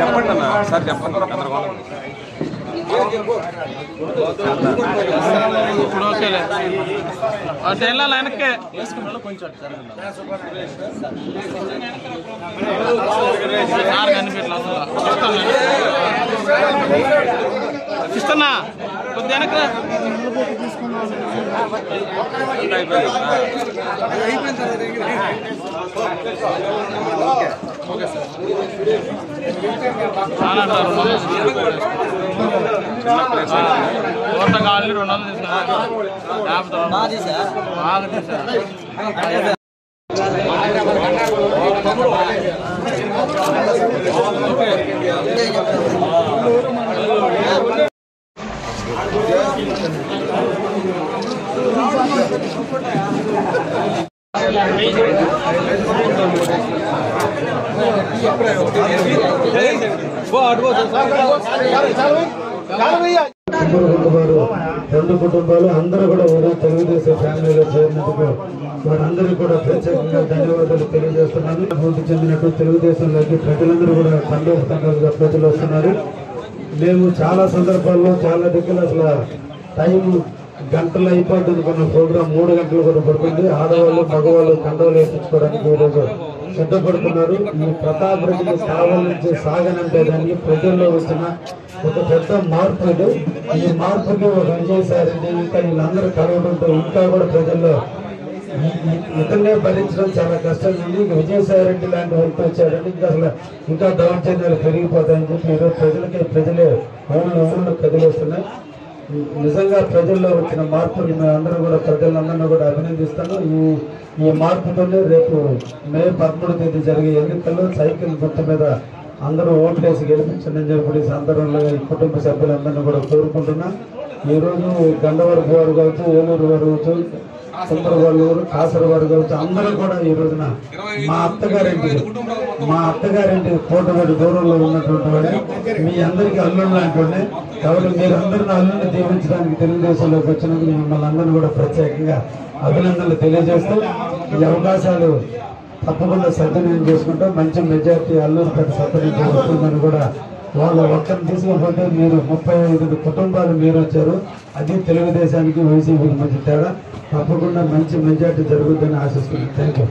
చెప్పండి సార్ చెప్పండి ఇప్పుడు ఓకేలే అంటే వెళ్ళాలి వెనక్కే సార్ కనిపించలేదు ఇస్తున్నా కొద్ది వెనక చాలా కోట కాలనీ 200 తీసుకున్నా బాగా తీసారు. రెండు కుటుంబాలు అందరూ కూడా తెలుగుదేశం ఫ్యామిలీలో చేరినందుకు వారందరికీ కూడా ప్రత్యేకంగా ధన్యవాదాలు తెలియజేస్తున్నాను. అభివృద్ధి చెందినట్టు తెలుగుదేశంలోకి ప్రజలందరూ కూడా తండ్రులుగా ప్రజలు వస్తున్నారు. మేము చాలా సందర్భాల్లో చాలా దగ్గర అసలు టైం గంటలు అయిపోతుంది. కొన్ని ప్రోగ్రామ్ 3 గంటలు కూడా పడుతుంది. ఆడవాళ్ళు మగవాళ్ళు కండవలు వేయించుకోవడానికి ఈరోజు సిద్ధపడుతున్నారు. ఈ ప్రతాప్ రెడ్డిని సాగలించి సాగనంటే దాన్ని ప్రజల్లో వచ్చిన ఒక పెద్ద మార్పు ఇది. ఈ మార్పుకి ఒక విజయసాయిరెడ్డి ఇంకా వీళ్ళందరూ కలవడంతో ఇంకా కూడా ప్రజల్లో ఇతన్నే భరించడం చాలా కష్టంగా ఉంది. ఇంకా విజయసాయిరెడ్డి లాంటి వ్యక్తి వచ్చారంటే ఇంకా అసలు ఇంకా దౌర్జన్యాలు పెరిగిపోతాయని చెప్పి ఈరోజు ప్రజలే ఊళ్ళు కదిలేస్తున్నాయి. నిజంగా ప్రజల్లో వచ్చిన మార్పుని మేము అందరూ కూడా ప్రజలందరినీ కూడా అభినందిస్తాను. ఈ మార్పుతోనే రేపు మే 13వ తేదీ జరిగే ఎన్నికల్లో సైకిల్ గుర్తు మీద అందరూ ఓట్లేసి గెలిపించండి చెప్పి సందర్భంలో ఈ కుటుంబ సభ్యులందరినీ కూడా కోరుకుంటున్నా. ఈరోజు గండవరపు వారు కావచ్చు, ఏలూరు వారు కావచ్చు, సుందరవాళ్ళు కాసర వారు కావచ్చు, అందరూ కూడా ఈ రోజున మా అత్తగారింటి కోటబడి దూరంలో ఉన్నటువంటి వాడే మీ అందరికీ అల్లుళ్ళు లాంటి కాబట్టి మీరందరినీ అల్లుని దీవించడానికి తెలుగుదేశంలోకి వచ్చినందుకు మిమ్మల్ని అందరినీ కూడా ప్రత్యేకంగా అభినందనలు తెలియజేస్తూ ఈ అవకాశాలు తప్పకుండా సద్వినియోగం చేసుకుంటూ మంచి మెజార్టీ అల్లూరుపేట సత్తరించి వస్తుందని కూడా వాళ్ళు ఒక్కరిని తీసుకోకపోతే మీరు 35 కుటుంబాలు మీరు వచ్చారు. అది తెలుగుదేశానికి వైసీపీకి మధ్య తేడా. తప్పకుండా మంచి మెజార్టీ జరుగుతుందని ఆశిస్తున్నాను. Thank you.